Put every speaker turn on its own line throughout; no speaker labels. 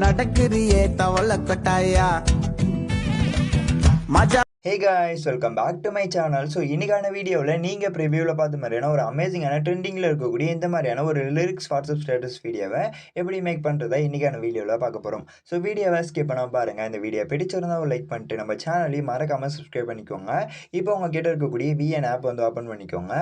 நடக்குறியே தவள கொட்டாயா மஜா.
Hey guys, welcome back to my channel. So இன்றைக்கான வீடியோவில் நீங்கள் ப்ரிவியூவில் பார்த்த மாதிரியான ஒரு அமேசிங்கான ட்ரெண்டிங்கில் இருக்கக்கூடிய இந்த மாதிரியான ஒரு லிரிக்ஸ் வாட்ஸ்அப் ஸ்டேட்டஸ் வீடியோவை எப்படி மேக் பண்ணுறதா இன்றைக்கான வீடியோவில் பார்க்க போகிறோம். ஸோ வீடியோவை ஸ்கிப் பண்ணாமல் பாருங்கள். இந்த வீடியோ பிடிச்சிருந்தா ஒரு லைக் பண்ணிட்டு நம்ம சேனலையும் மறக்காமல் சப்ஸ்கிரைப் பண்ணிக்கோங்க. இப்போ உங்கள் கிட்ட இருக்கக்கூடிய VN ஆப் வந்து ஓப்பன் பண்ணிக்கோங்க.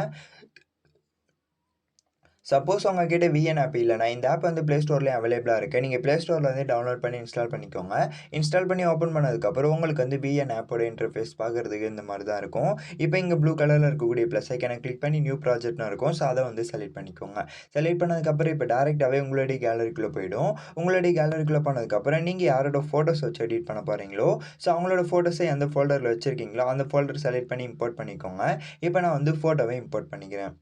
சப்போஸ் உங்ககிட்ட VN ஆப் இல்லைனா இந்த ஆப் வந்து ப்ளே ஸ்டோர்லேயும் அவைலபிளாக இருக்குது. நீங்கள் ப்ளே ஸ்டோரில் வந்து டவுன்லோட் பண்ணி இன்ஸ்டால் பண்ணிக்கோங்க. இன்ஸ்டால் பண்ணி ஓப்பன் பண்ணதுக்கப்புறம் உங்களுக்கு வந்து VN ஆப்போட இன்டர்ஃபேஸ் பார்க்குறதுக்கு இந்த மாதிரி தான் இருக்கும். இப்போ இங்கே ப்ளூ கலரில் இருக்கக்கூடிய ப்ளஸ் ஐக்கானை கிளிக் பண்ணி நியூ ப்ராஜெக்ட்னு இருக்கும். ஸோ அதை வந்து செலக்ட் பண்ணிக்கோங்க. செலக்ட் பண்ணதுக்கப்புறம் இப்போ டேரெக்டாகவே உங்களுடைய கேலரிக்குள்ளே போயிடும். உங்களுடைய கேலரிக்குள்ளே போனதுக்கப்புறம் நீங்கள் யாரோட ஃபோட்டோஸ் வச்சு எடிட் பண்ண போகிறீங்களோ ஸோ அவங்களோட ஃபோட்டோஸை எந்த ஃபோல்டரில் வச்சுருக்கீங்களோ அந்த ஃபோல்டர் செலக்ட் பண்ணி இம்போர்ட் பண்ணிக்கோங்க. இப்போ நான் வந்து ஃபோட்டோவை இம்போர்ட் பண்ணிக்கிறேன்.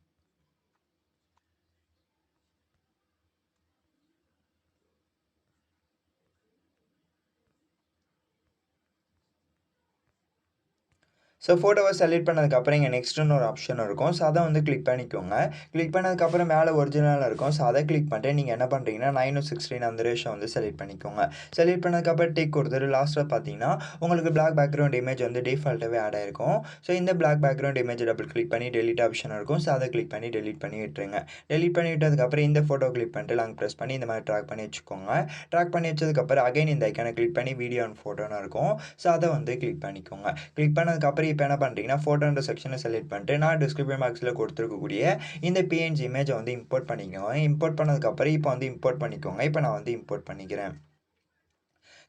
ஸோ ஃபோட்டோவை செலக்ட் பண்ணதுக்கப்புறம் இங்கே நெக்ஸ்ட்டுன்னு ஒரு ஆப்ஷன் இருக்கும். ஸோ அதை வந்து கிளிக் பண்ணிக்கோங்க. கிளிக் பண்ணதுக்கப்புறம் மேலே ஒரிஜினலாக இருக்கும். ஸோ அதை கிளிக் பண்ணிட்டு நீங்கள் என்ன பண்ணுறீங்கன்னா 9:16 அந்த ரேஷோ வந்து செலக்ட் பண்ணிக்கோங்க. செலக்ட் பண்ணதுக்கப்புறம் டிக் கொடுத்துட்டு லாஸ்ட்டில் பார்த்தீங்கன்னா உங்களுக்கு பிளாக் பேக்ரவுண்ட் இமேஜ் வந்து டிஃபால்ட்டாகவே ஆட் ஆயிருக்கும். ஸோ இந்த black background image double click பண்ணி டெலிட் ஆப்ஷன் இருக்கும். ஸோ அதை கிளிக் பண்ணி டெலிட் பண்ணி விட்டுருங்க. டெலிட் பண்ணி விட்டதுக்கப்புறம் இந்த ஃபோட்டோ கிளிக் பண்ணிட்டு லாங் ப்ரெஸ் பண்ணி இந்த மாதிரி ட்ராக் பண்ணி வச்சுக்கோங்க. ட்ராக் பண்ணி வச்சதுக்கப்புறம் அகைன் இந்த ஐக்கானை கிளிக் பண்ணி வீடியோ அண்ட் ஃபோட்டோன்னு இருக்கும். ஸோ அதை வந்து கிளிக் பண்ணிக்கோங்க. கிளிக் பண்ணதுக்கப்புறம் இப்போ என்ன பண்ணுறீங்கன்னா ஃபோட்டோன்ற செக்ஷனை செலக்ட் பண்ணிட்டு நான் டிஸ்கிரிப்ஷன் பாக்ஸில் கொடுத்துருக்கக்கூடிய இந்த PNG இமேஜை வந்து இம்போர்ட் பண்ணிக்கோங்க. இம்போர்ட் பண்ணதுக்கப்புறம் இப்போ வந்து இம்போர்ட் பண்ணிக்கோங்க. இப்போ நான் வந்து இம்போர்ட் பண்ணிக்கிறேன்.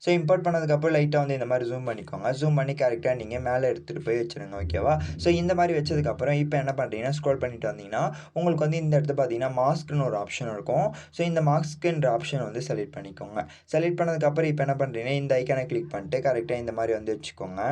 ஸோ இம்போர்ட் பண்ணதுக்கப்புறம் லைட்டாக வந்து இந்த மாதிரி ஜூம் பண்ணிக்கோங்க. ஜூம் பண்ணி கரெக்டாக நீங்கள் மேலே எடுத்துகிட்டு போய் வச்சுருங்க. ஓகேவா? ஸோ இந்த மாதிரி வச்சதுக்கப்புறம் இப்போ என்ன பண்ணுறீங்கன்னா ஸ்க்ரோல் பண்ணிட்டு வந்தீங்கன்னா உங்களுக்கு வந்து இந்த இடத்துல பார்த்தீங்கன்னா மாஸ்க்னு ஒரு ஆப்ஷன் இருக்கும். ஸோ இந்த மாஸ்க்குன்ற ஆப்ஷன் வந்து செலக்ட் பண்ணிக்கோங்க. செலக்ட் பண்ணதுக்கப்புறம் இப்போ என்ன பண்ணுறீங்கன்னா இந்த ஐக்கானை கிளிக் பண்ணிட்டு கரெக்டாக இந்த மாதிரி வந்து வச்சுக்கோங்க.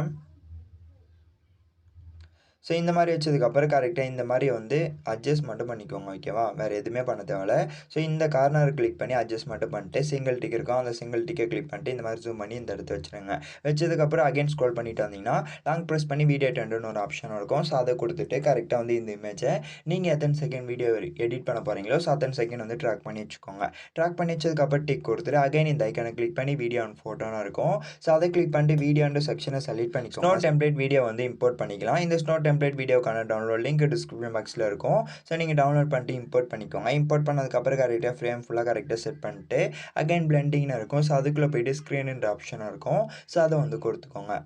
ஸோ இந்த மாதிரி வச்சதுக்கப்புறம் கரெக்டாக இந்த மாதிரி வந்து அட்ஜஸ்ட் மட்டும் பண்ணிக்கோங்க. ஓகேவா? வேறு எதுவுமே பண்ண தேவையில்ல. ஸோ இந்த கார்னர் கிளிக் பண்ணி அட்ஜஸ்ட் மட்டும் பண்ணிட்டு சிங்கிள் டிக் இருக்கும். அந்த சிங்கிள் டிக்கை கிளிக் பண்ணிட்டு இந்த மாதிரி ஜூம் பண்ணி இந்த இடத்த வச்சுருங்க. வச்சதுக்கப்புறம் அகைன் ஸ்க்ரோல் பண்ணிட்டு வந்தீங்கன்னா லாங் ப்ரெஸ் பண்ணி வீடியோ டெண்டுன்னு ஒரு ஆப்ஷன் இருக்கும். ஸோ அதை கொடுத்துட்டு கரெக்டாக வந்து இந்த இமேஜை நீங்கள் எத்தனை செகண்ட் வீடியோ எடிட் பண்ண போகிறீங்களோ ஸோ அத்தனை செகண்ட் வந்து ட்ராக் பண்ணி வச்சுக்கோங்க. ட்ராக் பண்ணி வச்சதுக்கப்புறம் டிக் கொடுத்துட்டு அகைன் இந்த ஐக்கானை கிளிக் பண்ணி வீடியோ அண்ட் ஃபோட்டோன்னு இருக்கும். ஸோ அதை கிளிக் பண்ணிட்டு வீடியோ அண்ட் செக்ஷனை செலக்ட் பண்ணிக்கோங்க. ஸ்னோ டெம்ப்ளேட் வீடியோ வந்து இம்போர்ட் பண்ணிக்கலாம். இந்த ஸ்னோ டெம்ப்ளேட் வீடியோக்கான டவுன்லோட் லிங்க் டிஸ்கிரிப்ஷன் பாக்ஸில் இருக்கும். ஸோ நீங்கள் டவுன்லோட் பண்ணிட்டு இம்போர்ட் பண்ணிக்கோங்க. இம்போர்ட் பண்ணதுக்கப்புறம் கரெக்டாக ஃப்ரேம் ஃபுல்லாக கரெக்டாக செட் பண்ணிட்டு அகைன் பிளெண்டிங்னு இருக்கும். ஸோ அதுக்குள்ளே போய்ட்டு ஸ்க்ரீனுன்ற ஆப்ஷன் இருக்கும். ஸோ அதை வந்து கொடுத்துக்கோங்க.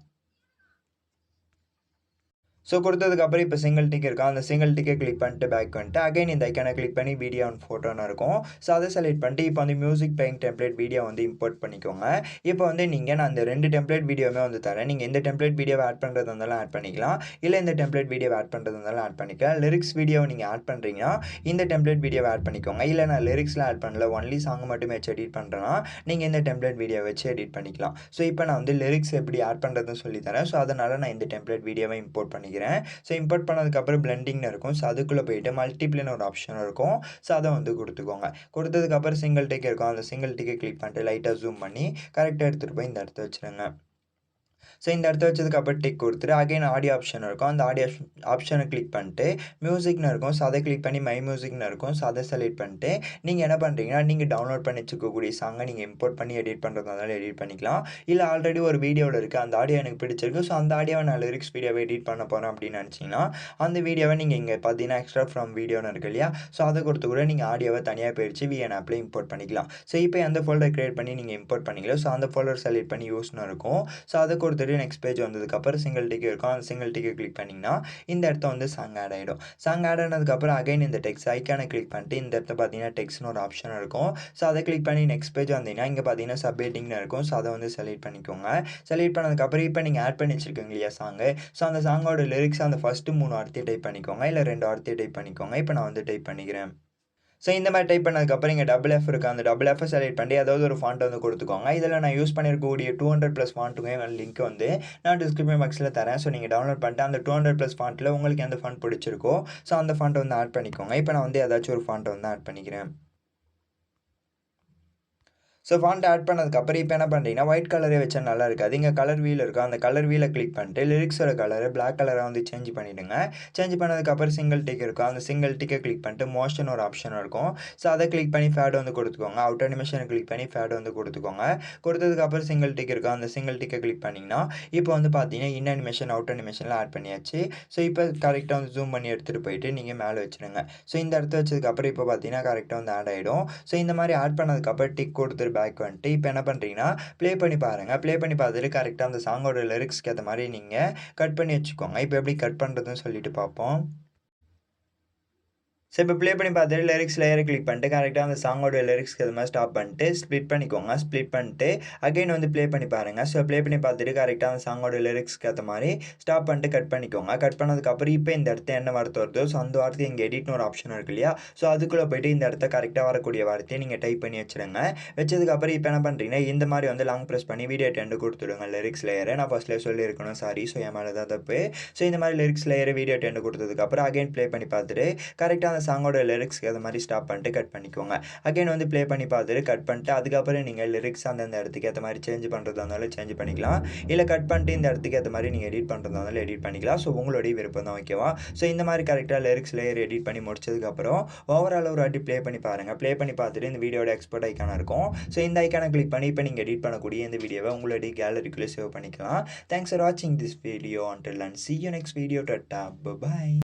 ஸோ கொடுத்ததுக்கப்புறம் இப்போ சிங்கிள் டிக் இருக்கா அந்த சிங்கிள் டிக்கை கிளிக் பண்ணிட்டு பேக் வந்துட்டு அகைன் இந்த ஐக்கானை கிளிக் பண்ணி வீடியோ அண்ட் ஃபோட்டோன்னு இருக்கும். ஸோ அதை செலக்ட் பண்ணிட்டு இப்போ வந்து மியூசிக் பிளேயிங் டெம்ப்ளேட் வீடியோ வந்து இம்போர்ட் பண்ணிக்கோங்க. இப்போ வந்து நான் அந்த 2 டெம்ப்ளேட் வீடியோவுமே வந்து தரேன். நீங்கள் எந்த டெம்ப்ளேட் வீடியோவை ஆட் பண்ணுறது இருந்தாலும் ஆட் பண்ணிக்கலாம். இல்லை இந்த டெம்ப்ளேட் வீடியோவை ஆட் பண்ணுறது இருந்தாலும் ஆட் பண்ணிக்கலாம். லிரிக்ஸ் வீடியோவை நீங்கள் ஆட் பண்ணுறீங்கன்னா இந்த டெம்ப்ளேட் வீடியோவை ஆட் பண்ணிக்கோங்க. இல்லை நான் லிரிக்ஸ்லாம் ஆட் பண்ணல ஒன்லி சாங் மட்டுமே வச்சு எடிட் பண்ணுறேன்னா நீங்கள் இந்த டெம்ப்ளேட் வீடியோ வச்சு எடிட் பண்ணிக்கலாம். ஸோ இப்போ நான் வந்து லிரிக்ஸ் எப்படி ஆட் பண்ணுறதுன்னு சொல்லி தரேன். ஸோ அதனால் நான் இந்த டெம்ப்ளேட் வீடியோவை இம்போர்ட் பண்ணிக்கிறேன். ஸோ இம்போர்ட் பண்ணதுக்கப்புறம் பிளெண்டிங்னு இருக்கும். ஸோ அதுக்குள்ளே போயிட்டு மல்டிப்ளேன்னு ஒரு ஆப்ஷன் இருக்கும். ஸோ அதை வந்து கொடுத்துக்கோங்க. கொடுத்ததுக்கப்புறம் சிங்கிள் டிக் இருக்கும். அந்த சிங்கிள் டிக்கை கிளிக் பண்ணிட்டு லைட்டாக ஜூம் பண்ணி கரெக்டாக எடுத்துகிட்டு போய் இந்த இடத்த வச்சுருங்க. ஸோ இந்த இடத்த வச்சதுக்கப்புறம் டிக் கொடுத்துட்டு அகைன் ஆடியோ ஆப்ஷன் இருக்கும். அந்த ஆடியோ ஆப்ஷனை கிளிக் பண்ணிட்டு மியூசிக்னு இருக்கும். ஸோ அதை கிளிக் பண்ணி மை மியூசிக்னு இருக்கும். ஸோ அதை செலக்ட் பண்ணிட்டு நீங்கள் என்ன பண்ணுறீங்கன்னா நீங்கள் டவுன்லோட் பண்ணி வச்சுக்கக்கூடிய சாங்கை நீங்கள் இம்போர்ட் பண்ணி எடிட் பண்ணுறதுனால எடிட் பண்ணிக்கலாம். இல்லை ஆல்ரெடி ஒரு வீடியோவில் இருக்குது அந்த ஆடியோ எனக்கு பிடிச்சிருக்கு ஸோ அந்த ஆடியோவை நான் லிரிக்ஸ் வீடியோவை எடிட் பண்ண போகிறேன் அப்படின்னு நினச்சிங்கன்னா அந்த வீடியோவை நீங்கள் இங்கே பார்த்தீங்கன்னா எக்ஸ்ட்ரா ஃப்ரம் வீடியோன்னு இருக்கு இல்லையா? ஸோ அதை கொடுத்து கூட நீங்கள் ஆடியோவை தனியாக பிரித்து VN ஆப்பில் இம்போர்ட் பண்ணிக்கலாம். ஸோ இப்போ எந்த ஃபோல்டர் க்ரியேட் பண்ணி நீங்கள் இம்போர்ட் பண்ணிங்களோ ஸோ அந்த ஃபோல்டர் செலக்ட் பண்ணி யூஸ்னு இருக்கும். ஸோ அதை கொடுத்துட்டு நெக்ஸ்ட் பேஜ் வந்ததுக்கப்புறம் சிங்கிள் டிக் இருக்கும். அந்த சிங்கிள் டிக்கை கிளிக் பண்ணிங்கன்னா இந்த இடத்த வந்து சாங் ஆட் ஆகிடும். சாங் ஆட் ஆனதுக்கப்புறம் அகைன் இந்த டெக்ஸ்ட் ஐக்கானை கிளிக் பண்ணிட்டு இந்த இடத்த பார்த்தீங்கன்னா டெக்ஸ்ட்னு ஒரு ஆப்ஷன் இருக்கும். ஸோ அதை கிளிக் பண்ணி நெக்ஸ்ட் பேஜ் வந்தீங்கன்னா இங்கே பார்த்தீங்கன்னா சப்ஹெட்டிங்னு இருக்கும். ஸோ அதை வந்து செலக்ட் பண்ணிக்கோங்க. செலக்ட் பண்ணதுக்கப்புறம் இப்போ நீங்கள் ஆட் பண்ணி வச்சுருக்கீங்க இல்லையா சாங்கு ஸோ அந்த சாங்கோட லிரிக்ஸ் அந்த ஃபஸ்ட்டு 3 வார்த்தையை டைப் பண்ணிக்கோங்க. இல்லை 2 வார்த்தையை டைப் பண்ணிக்கோங்க. இப்போ நான் வந்து டைப் பண்ணிக்கிறேன். ஸோ இந்த மாதிரி டைப் பண்ணதுக்கப்புறம் இங்கே டபுள் எஃப் இருக்குது. அந்த டபுள் எஃப் செலக்ட் பண்ணி ஏதாவது ஒரு ஃபாண்ட் வந்து கொடுத்துக்கோங்க. இதில் நான் யூஸ் பண்ணியிருக்கக்கூடிய 200+ ஃபாண்ட்டுங்க லிங்க் வந்து நான் டிஸ்கிரிப்ஷன் பாக்ஸில் தரேன். ஸோ நீங்கள் டவுன்லோட் பண்ணிட்டு அந்த 200+ ஃபாண்ட்டில் உங்களுக்கு எந்த ஃபாண்ட் பிடிச்சிருக்கோ ஸோ அந்த ஃபாண்ட்டை வந்து ஆட் பண்ணிக்கோங்க. இப்போ நான் வந்து ஏதாச்சும் ஒரு ஃபாண்ட்டை வந்து ஆட் பண்ணிக்கிறேன். ஸோ ஃபாண்ட் ஆட் பண்ணதுக்கப்புறம் இப்போ என்ன பண்ணுறீங்கன்னா, ஒயிட் கலரே வச்சா நல்லா இருக்காது. இங்கே கலர் வீல் இருக்கும். அந்த கலர் வீலை கிளிக் பண்ணிட்டு லிரிக்ஸோட கலரை பிளாக் கலராக வந்து சேஞ்ச் பண்ணிவிடுங்க. சேஞ்ச் பண்ணதுக்கப்புறம் சிங்கிள் டிக் இருக்கும். அந்த சிங்கிள் டிக்கை கிளிக் பண்ணிட்டு மோஷன் ஒரு ஆப்ஷன் இருக்கும். ஸோ அதை கிளிக் பண்ணி ஃபேட் வந்து கொடுத்துக்கோங்க. அவுட் அனிமேஷனை கிளிக் பண்ணி ஃபேட் வந்து கொடுத்துக்கோங்க. கொடுத்ததுக்கப்புறம் சிங்கிள் டிக் இருக்கும். அந்த சிங்கிள் டிக்கை கிளிக் பண்ணிங்கன்னா இப்போ வந்து பார்த்தீங்கன்னா இன் அனிமேஷன் அவுட் அனிமேஷனில் ஆட் பண்ணியாச்சு. ஸோ இப்போ கரெக்டாக வந்து ஜூம் பண்ணி எடுத்துகிட்டு போயிட்டு நீங்கள் மேலே வச்சுருங்க. ஸோ இந்த இடத்த வச்சதுக்கப்புறம் இப்போ பார்த்தீங்கன்னா கரெக்டாக வந்து ஆட் ஆகிடும். ஸோ இந்த மாதிரி ஆட் பண்ணதுக்கப்புறம் டிக் கொடுத்துட்டு பேக் வந்துட்டு இப்போ என்ன பண்ணுறீங்கன்னா ப்ளே பண்ணி பாருங்கள். ப்ளே பண்ணி பார்த்துட்டு கரெக்டாக அந்த சாங்கோட லிரிக்ஸ்க்கு ஏற்ற மாதிரி நீங்கள் கட் பண்ணி வச்சுக்கோங்க. இப்போ எப்படி கட் பண்ணுறதுன்னு சொல்லிட்டு பார்ப்போம். ஸோ இப்போ ப்ளே பண்ணி பார்த்துட்டு லிரிக்ஸ் லேயரை கிளிக் பண்ணிட்டு கரெக்டாக அந்த சாங்கோட லிரிக்ஸ்க்கு அது மாதிரி ஸ்டாப் பண்ணிட்டு ஸ்ப்ளிட் பண்ணிக்கோங்க. ஸ்ப்ளிட் பண்ணிட்டு அகைன் வந்து ப்ளே பண்ணி பாருங்கள். ஸோ ப்ளே பண்ணி பார்த்துட்டு கரெக்டாக அந்த சாங்கோட லிரிக்ஸ்க்கு ஏற்ற மாதிரி ஸ்டாப் பண்ணிட்டு கட் பண்ணிக்கோங்க. கட் பண்ணதுக்கப்புறம் இப்போ இந்த இடத்த என்ன வார்த்தை வருதோ ஸோ அந்த வார்த்தை இங்கே எடிட்னு ஒரு ஆப்ஷன் இருக்கு இல்லையா, ஸோ அதுக்குள்ளே போய்ட்டு இந்த இடத்த கரெக்டாக வரக்கூடிய வார்த்தையை நீங்கள் டைப் பண்ணி வச்சுருங்க. வச்சதுக்கப்புறம் இப்போ என்ன பண்ணுறீங்கன்னா இந்த மாதிரி வந்து லாங் ப்ரெஸ் பண்ணி வீடியோ டெண்டு கொடுத்துடுங்க லிரிக்ஸ் லேயரை. நான் ஃபஸ்ட்லேயே சொல்லியிருக்கணும், சாரி. ஸோ என் மேலே தான் தப்பு. ஸோ இந்த மாதிரி லிரிக்ஸ் லேயரை வீடியோ டெண்டு கொடுத்ததுக்கப்புறம் அகைன் ப்ளே பண்ணி பார்த்துட்டு கரெக்டாக அந்த சாங்கோட லிரிக்ஸ் அது மாதிரி ஸ்டாப் பண்ணிட்டு கட் பண்ணிக்கோங்க. அகைன் வந்து ப்ளே பண்ணி பார்த்துட்டு கட் பண்ணிட்டு அதுக்கப்புறம் நீங்கள் லிரிக்ஸ் அந்தந்த இடத்துக்கு ஏற்ற மாதிரி சேஞ்ச் பண்ணுறதா இருந்தாலும் சேஞ்ச் பண்ணிக்கலாம். இல்லை கட் பண்ணிட்டு இந்த இடத்துக்கு ஏற்ற மாதிரி நீங்கள் எடிட் பண்ணுறதா இருந்தாலும் எடிட் பண்ணிக்கலாம். ஸோ உங்களுடைய விருப்பம் தான், ஓகேவா. ஸோ இந்த மாதிரி கரெக்டாக லிரிக்ஸ் லேயர் எடிட் பண்ணி முடிச்சதுக்கப்புறம் ஓவரால் ஒரு வாட்டி ப்ளே பண்ணி பாருங்கள். ப்ளே பண்ணி பார்த்துட்டு இந்த வீடியோட எக்ஸ்போர்ட் ஐக்கான இருக்கும். ஸோ இந்த ஐக்கானை கிளிக் பண்ணி இப்போ நீங்கள் எடிட் பண்ணக்கூடிய இந்த வீடியோவை உங்களுடைய கேலரிக்குள்ளே சேவ் பண்ணிக்கலாம். தேங்க்ஸ் ஃபார் வாட்சிங் this video. Until and see you next video. Tata. Bye bye.